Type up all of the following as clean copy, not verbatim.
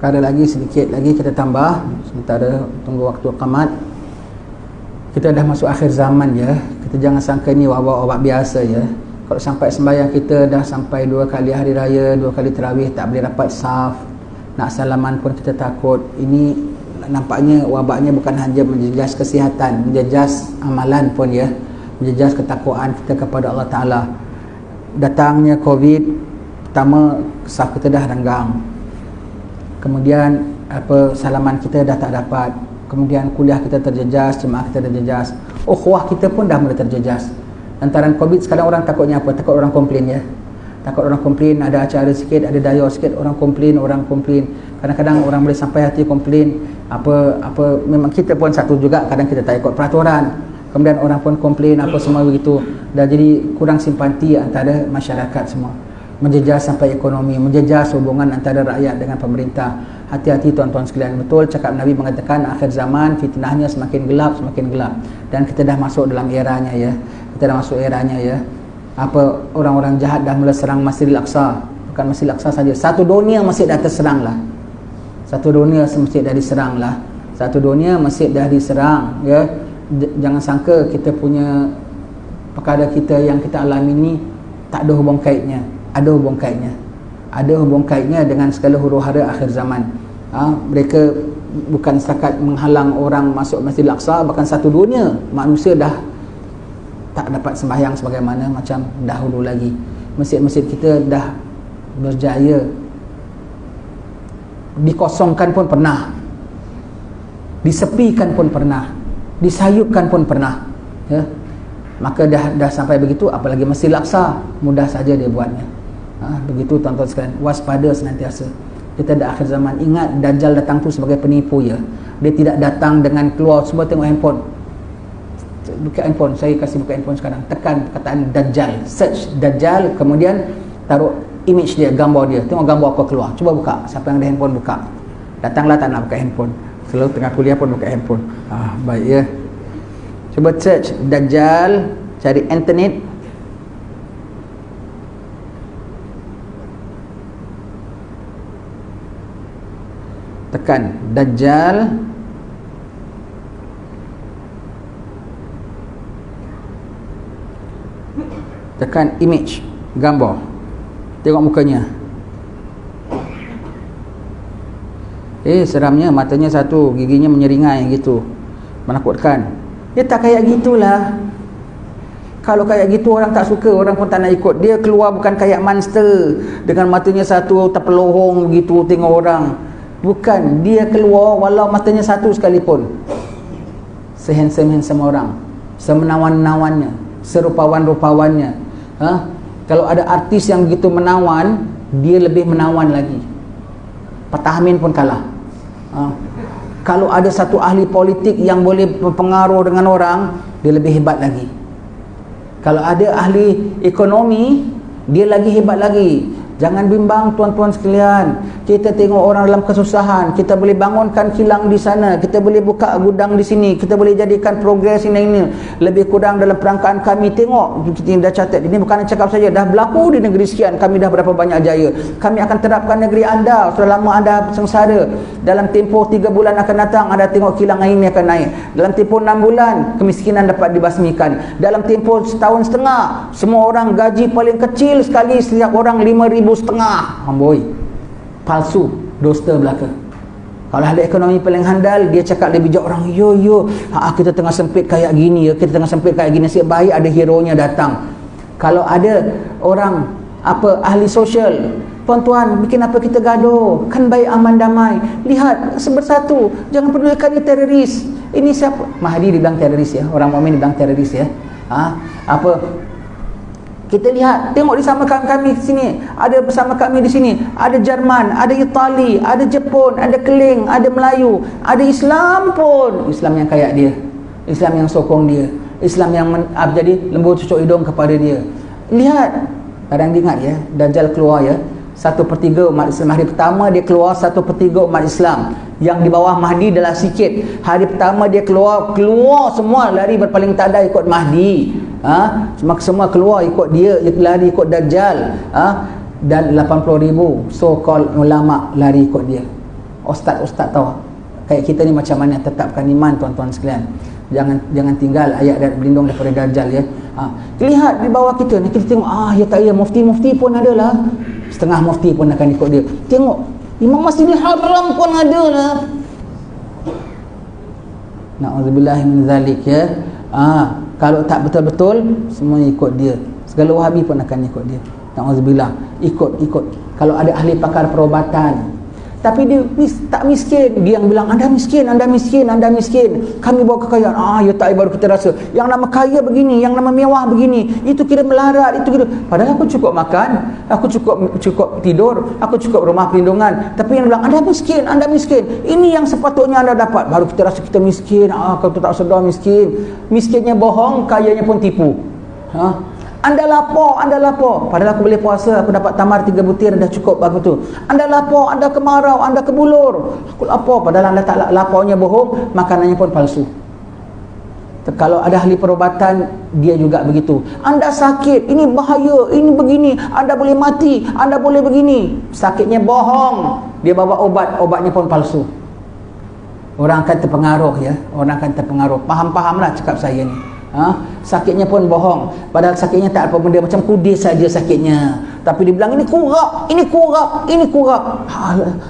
perkara lagi sedikit lagi kita tambah, sementara tunggu waktu qamat. Kita dah masuk akhir zaman ya. Kita jangan sangka ni wabak-wabak biasa ya. Kalau sampai sembahyang kita dah sampai 2 kali hari raya, 2 kali tarawih, tak boleh dapat saf, nak salaman pun kita takut. Ini nampaknya wabaknya bukan hanya menjejas kesihatan, menjejas amalan pun ya, menjejas ketakwaan kita kepada Allah Ta'ala. Datangnya Covid, pertama saf kita dah renggang, kemudian salaman kita dah tak dapat, kemudian kuliah kita terjejas, jemaah kita terjejas, ukhuwah kita pun dah mula terjejas. Lantaran Covid sekarang orang takutnya apa? Takut orang komplain ya. Takut orang komplain, ada acara sikit, ada daya sikit, orang komplain. Kadang-kadang orang boleh sampai hati komplain. Apa memang kita pun satu juga, kadang kita tak ikut peraturan. Kemudian orang pun komplain apa semua begitu. Dah jadi kurang simpati antara masyarakat semua. Menjejas sampai ekonomi, menjejas hubungan antara rakyat dengan pemerintah. Hati-hati tuan-tuan sekalian. Betul cakap Nabi mengatakan akhir zaman fitnahnya semakin gelap. Dan kita dah masuk dalam eranya ya. Kita dah masuk eranya ya. Orang-orang jahat dah mula serang Masjidil Aqsa. Bukan Masjidil Aqsa saja, satu dunia masjid dah terserang lah. Satu dunia masjid dah diserang lah. Satu dunia masjid dah diserang ya. Jangan sangka kita punya perkara kita yang kita alami ni tak ada hubung kaitnya. Ada hubung kaitnya. Ada hubung kaitnya dengan segala huru-hara akhir zaman. Mereka bukan setakat menghalang orang masuk Masjidil Aqsa, bahkan satu dunia manusia dah tak dapat sembahyang sebagaimana macam dahulu lagi. Masjid-masjid kita dah berjaya dikosongkan pun pernah, disepikan pun pernah, disayupkan pun pernah ya. Maka dah sampai begitu, apalagi Masjidil Aqsa mudah saja dia buatnya. Begitu tuan-tuan sekalian, waspada senantiasa. Kita dah akhir zaman. Ingat Dajjal datang tu sebagai penipu ya. Dia tidak datang dengan keluar semua tengok handphone. Buka handphone, saya kasih buka handphone sekarang. Tekan perkataan Dajjal, search Dajjal, kemudian taruh image dia, gambar dia. Tengok gambar apa keluar. Cuba buka. Siapa yang ada handphone buka. Datanglah tak nak buka handphone. Selalu tengah kuliah pun buka handphone. Baik ya. Cuba search Dajjal, cari internet. Tekan Dajjal, tekan image, gambar, tengok mukanya. Seramnya, matanya satu, giginya menyeringai gitu, menakutkan. Dia tak kayak gitulah. Kalau kayak gitu orang tak suka, orang pun tak nak ikut. Dia keluar bukan kayak monster dengan matanya satu terpelohong begitu tengok orang. Bukan, dia keluar walau matanya satu sekalipun, sehandsome orang, semenawan-nawannya, serupawan-rupawannya. Kalau ada artis yang begitu menawan, dia lebih menawan lagi. Patah Amin pun kalah. Kalau ada satu ahli politik yang boleh berpengaruh dengan orang, dia lebih hebat lagi. Kalau ada ahli ekonomi, dia lagi hebat lagi. Jangan bimbang tuan-tuan sekalian. Kita tengok orang dalam kesusahan, kita boleh bangunkan kilang di sana, kita boleh buka gudang di sini, kita boleh jadikan progres ini. Lebih kurang dalam perangkaan kami, tengok, kita dah catat, ini bukan cakap saja, dah berlaku di negeri sekian, kami dah berapa banyak jaya. Kami akan terapkan negeri anda, sudah lama anda sengsara. Dalam tempoh 3 bulan akan datang, anda tengok kilang ini akan naik. Dalam tempoh 6 bulan, kemiskinan dapat dibasmikan. Dalam tempoh setahun setengah, semua orang gaji paling kecil sekali, setiap orang 5,500. Amboi, palsu, dusta belaka. Kalau ahli ekonomi paling handal, dia cakap lebih bijak orang. Kita tengah sempit kayak gini ya, kita tengah sempit kayak gini, nasib baik ada hero-nya datang. Kalau ada orang ahli sosial, tuan-tuan, bikin apa kita gaduh, kan baik aman damai. Lihat bersatu, jangan pedulikan ini teroris. Ini siapa? Mahdi dibilang teroris ya, orang mukmin dibilang teroris ya. Kita lihat, tengok di sama kami di sini, ada bersama kami di sini, ada Jerman, ada Itali, ada Jepun, ada Keling, ada Melayu, ada Islam pun. Islam yang kayak dia, Islam yang sokong dia, Islam yang jadi lembu cucuk hidung kepada dia. Lihat, kadang diingat ya, Dajjal keluar ya, 1/3 umat Islam. Hari pertama dia keluar 1/3 umat Islam. Yang di bawah Mahdi adalah sikit. Hari pertama dia keluar semua lari berpaling tada ikut Mahdi. Semua keluar ikut dia, lari ikut Dajjal. Dan 80,000 so-called ulama lari ikut dia. ustaz-ustaz tahu kayak kita ni macam mana tetapkan iman, tuan-tuan sekalian. Jangan tinggal ayat dan berlindung daripada dajjal ya. Lihat di bawah kita ni, kita tengok ya tak ya, mufti pun ada lah, setengah mufti pun akan ikut dia. Tengok Imam Masjidil Haram pun ada lah. Na'udzubillah min zalik ya. Kalau tak betul-betul semua ikut dia. Segala Wahabi pun akan ikut dia. Na'udzubillah, ikut. Kalau ada ahli pakar perubatan, tapi dia tak miskin, dia yang bilang anda miskin. Kami bawa kekayaan. Ya tak, baru kita rasa yang nama kaya begini, yang nama mewah begini, itu kira melarat, itu kira. Padahal aku cukup makan, aku cukup tidur, aku cukup rumah perlindungan. Tapi yang bilang anda miskin. Ini yang sepatutnya anda dapat. Baru kita rasa kita miskin. Kau tak sedar miskin. Miskinnya bohong, kayanya pun tipu. Anda lapar. Padahal aku boleh puasa, aku dapat tamar 3 butir dah cukup aku tu. Anda lapar, anda kemarau, anda kebulur. Aku lapar, padahal anda tak laparnya bohong, makanannya pun palsu. Kalau ada ahli perubatan, dia juga begitu. Anda sakit, ini bahaya, ini begini, anda boleh mati, anda boleh begini. Sakitnya bohong, dia bawa obatnya pun palsu. Orang akan terpengaruh ya, Faham-fahamlah cakap saya ni. Sakitnya pun bohong, padahal sakitnya tak apa benda, macam kudis saja sakitnya, tapi dia bilang ini kurap.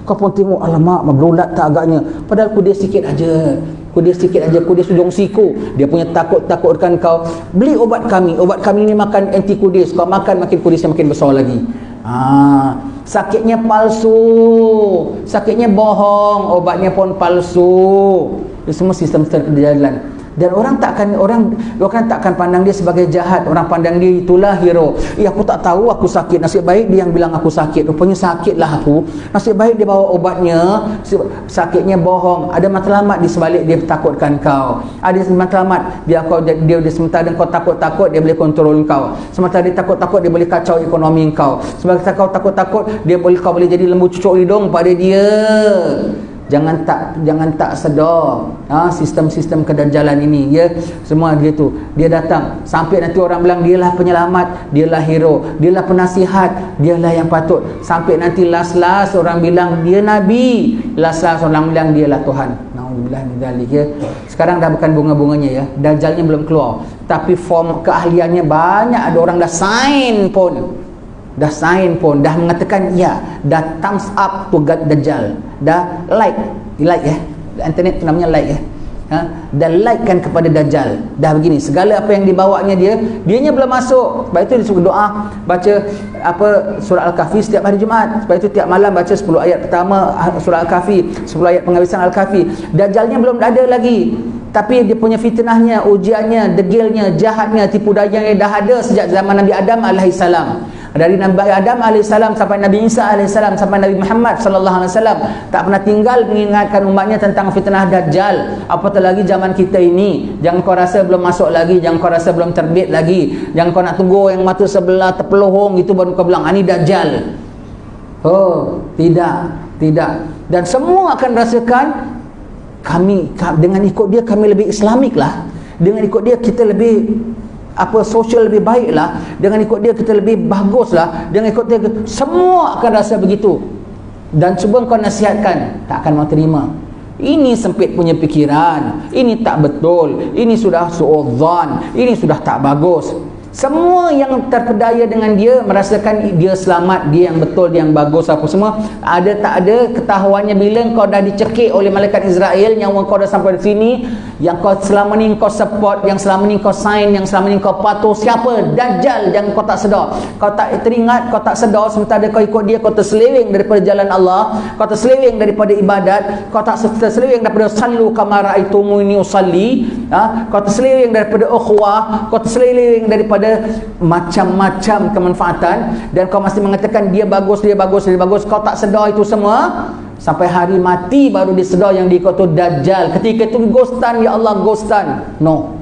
Kau pun tengok, alamak bergulat tak agaknya, padahal kudis sikit aja, kudis ujung siku. Dia punya takutkan kau. Beli obat kami ni makan anti kudis, kau makan makin kudisnya makin besar lagi. Sakitnya palsu, sakitnya bohong, obatnya pun palsu. Itu semua sistem kerjaan. Dan orang takkan pandang dia sebagai jahat. Orang pandang dia itulah hero. Aku tak tahu aku sakit, nasib baik dia yang bilang aku sakit. Rupanya sakitlah aku, nasib baik dia bawa obatnya. Sakitnya bohong. Ada matlamat di sebalik dia takutkan kau. Ada matlamat dia sementara kau takut dia boleh kontrol kau. Sementara dia takut dia boleh kacau ekonomi kau. Sementara kau takut kau boleh jadi lembu cucuk hidung pada dia. Jangan tak sedar sistem-sistem kedajjalan ini ya. Semua dia tu, dia datang sampai nanti orang bilang dialah penyelamat, dialah hero, dialah penasihat, dialah yang patut. Sampai nanti last orang bilang dia nabi, last orang bilang dialah Tuhan. Naudzubillah min dzalik ya. Sekarang dah bukan bunga-bunganya ya, dajjalnya belum keluar, tapi form keahliannya banyak. Ada orang dah sign pun, dah mengatakan ya, dah thumbs up to God Dajjal, dah like ya, internet tu namanya like ya, dah like kan kepada Dajjal, dah begini segala apa yang dibawanya dianya belum masuk. Sebab itu disuruh doa baca surah Al-Kahfi setiap hari Jumaat. Sebab itu tiap malam baca 10 ayat pertama surah Al-Kahfi, 10 ayat penghabisan Al-Kahfi. Dajjalnya belum ada lagi, tapi dia punya fitnahnya, ujiannya, degilnya, jahatnya, tipu dayanya dah ada sejak zaman Nabi Adam alaihissalam. Dari Nabi Adam AS sampai Nabi Isa AS sampai Nabi Muhammad SAW, tak pernah tinggal mengingatkan umatnya tentang fitnah Dajjal. Apatah lagi zaman kita ini. Jangan kau rasa belum masuk lagi, jangan kau rasa belum terbit lagi, jangan kau nak tunggu yang mata sebelah terpelohong itu baru kau bilang ini Dajjal. Tidak. Dan semua akan rasakan kami dengan ikut dia kami lebih Islamik lah, dengan ikut dia kita lebih sosial lebih baik lah, dengan ikut dia kita lebih bagus lah, dengan ikut dia semua akan rasa begitu. Dan cuba kau nasihatkan, tak akan mau terima. Ini sempit punya pikiran, ini tak betul, ini sudah suudzon, ini sudah tak bagus. Semua yang terpedaya dengan dia merasakan dia selamat, dia yang betul, dia yang bagus, apa semua. Ada tak ada ketahuannya bila kau dah dicekik oleh malaikat Israel, nyawa kau dah sampai di sini, yang kau selama ni kau support, yang selama ni kau sign, yang selama ni kau patuh siapa? Dajjal. Yang kau tak sedar, kau tak teringat, kau tak sedar, sementara kau ikut dia, kau terseleweng daripada jalan Allah, kau terseleweng daripada ibadat, kau tak terseleweng daripada sallu kama raaitumuni usalli, kau terseleweng daripada ukhuwah, kau terseleweng daripada macam-macam kemanfaatan, dan kau masih mengatakan dia bagus. Kau tak sedar itu semua sampai hari mati baru dia sedar yang dia tu Dajjal. Ketika itu ghostan, ya Allah ghostan. No.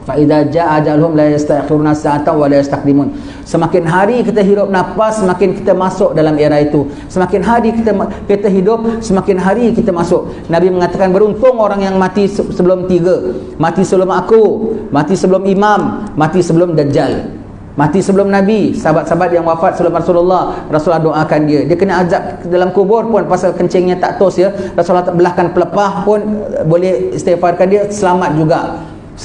Fa idza jaa ajaluhum la yastakhiruna sa'atan wa la yastaqdimun. Semakin hari kita hirup nafas, semakin kita masuk dalam era itu. Semakin hari kita hidup, semakin hari kita masuk. Nabi mengatakan beruntung orang yang mati sebelum 3. Mati sebelum aku, mati sebelum imam, mati sebelum Dajjal. Mati sebelum Nabi, sahabat-sahabat yang wafat sebelum Rasulullah doakan dia. Dia kena azab dalam kubur pun pasal kencingnya tak tos ya, Rasulullah tak belahkan pelepah pun boleh istighfarkan dia, selamat juga.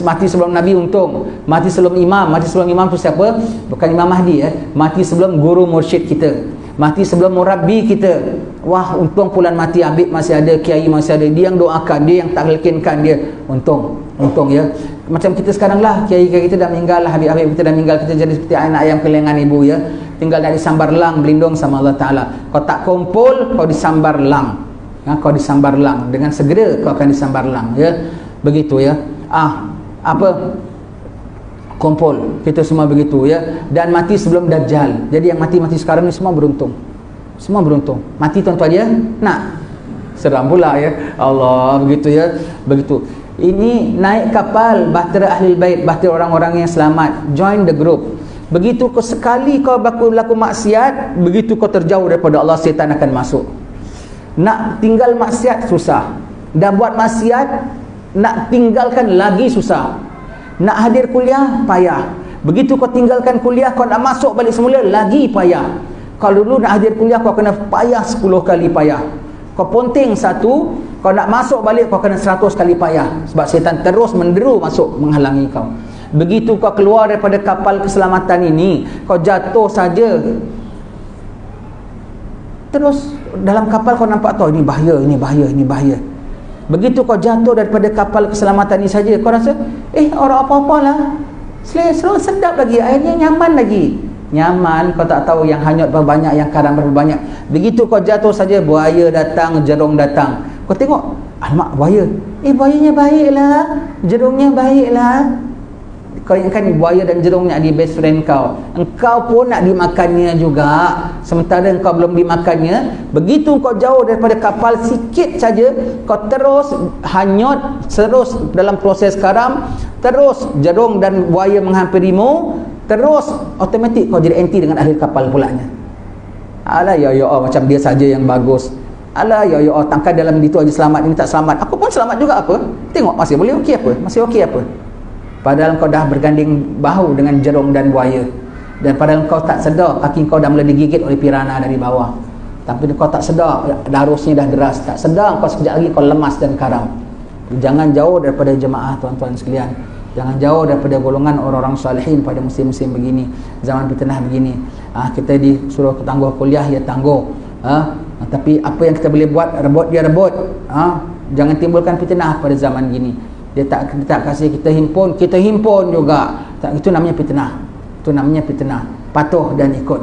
Mati sebelum Nabi untung. Mati sebelum imam tu siapa? Bukan Imam Mahdi ya. Mati sebelum guru mursyid kita, mati sebelum murabbi kita. Wah, untung pulan mati Habib masih ada, kiai masih ada, dia yang doakan, dia yang talqinkan dia. Untung ya. Macam kita sekarang lah, kiai-kiai kita dah meninggal lah, Habib-habib kita dah meninggal, kita jadi seperti anak ayam kelengan ibu ya. Tinggal dari sambar lang, berlindung sama Allah Ta'ala. Kau tak kumpul, kau disambar lang. Kau disambar lang, dengan segera kau akan disambar lang ya. Begitu ya. Kumpul, kita semua begitu ya. Dan mati sebelum Dajjal. Jadi yang mati-mati sekarang ni semua beruntung. Semua beruntung. Mati tuan-tuan dia nak. Seram pula ya. Allah, begitu ya. Begitu. Ini naik kapal bahtera Ahlul Bait, bahtera orang-orang yang selamat. Join the group. Begitu kau sekali kau berlaku maksiat, begitu kau terjauh daripada Allah, setan akan masuk. Nak tinggal maksiat susah. Dah buat maksiat, nak tinggalkan lagi susah. Nak hadir kuliah payah. Begitu kau tinggalkan kuliah, kau nak masuk balik semula lagi payah. Kalau dulu nak hadir kuliah kau kena payah 10 kali payah. Kau ponting satu, kau nak masuk balik kau kena 100 kali payah. Sebab setan terus menderu masuk menghalangi kau. Begitu kau keluar daripada kapal keselamatan ini, kau jatuh saja, terus dalam kapal kau nampak tahu ini bahaya. Begitu kau jatuh daripada kapal keselamatan ini saja, kau rasa orang apa-apalah, selesa, sedap lagi, airnya nyaman lagi. Nyaman, kau tak tahu yang hanyut berapa banyak, yang karang berapa banyak. Begitu kau jatuh saja, buaya datang, jerung datang. Kau tengok, alamak buaya, buayanya baiklah, jerungnya baiklah. Kau ingatkan buaya dan jerungnya di best friend kau. Engkau pun nak dimakannya juga, sementara engkau belum dimakannya. Begitu kau jauh daripada kapal sikit saja, kau terus hanyut, terus dalam proses karam, terus jerung dan buaya menghampirimu, terus automatik kau jadi anti dengan ahli kapal pulanya. Alah ya Allah, macam dia saja yang bagus. Alah ya Allah, tangkap dalam itu aja selamat, ini tak selamat. Aku pun selamat juga apa? Tengok masih boleh okey apa? Masih okey apa? Padahal kau dah berganding bahu dengan jerung dan buaya. Dan padahal kau tak sedar, kaki kau dah mula digigit oleh piranha dari bawah. Tapi kau tak sedar, darusnya dah deras. Tak sedar, kau sekejap lagi kau lemas dan karam. Jangan jauh daripada jemaah tuan-tuan sekalian. Jangan jauh daripada golongan orang-orang salihin pada musim-musim begini, zaman fitnah begini. Kita disuruh tangguh kuliah, ya tangguh. Tapi apa yang kita boleh buat, rebut. Jangan timbulkan fitnah pada zaman gini. Dia tak kasih kita himpun juga. Itu namanya fitnah. Patuh dan ikut.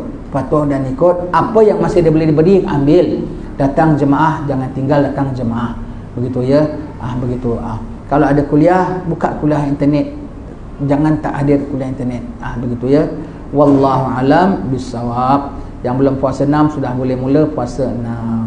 Apa yang masih dia boleh diberi, ambil. Datang jemaah, jangan tinggal datang jemaah. Begitu ya. Kalau ada kuliah, buka kuliah internet. Jangan tak hadir kuliah internet. Begitu ya. Wallahu alam bisawab. Yang belum puasa 6 sudah boleh mula puasa 6.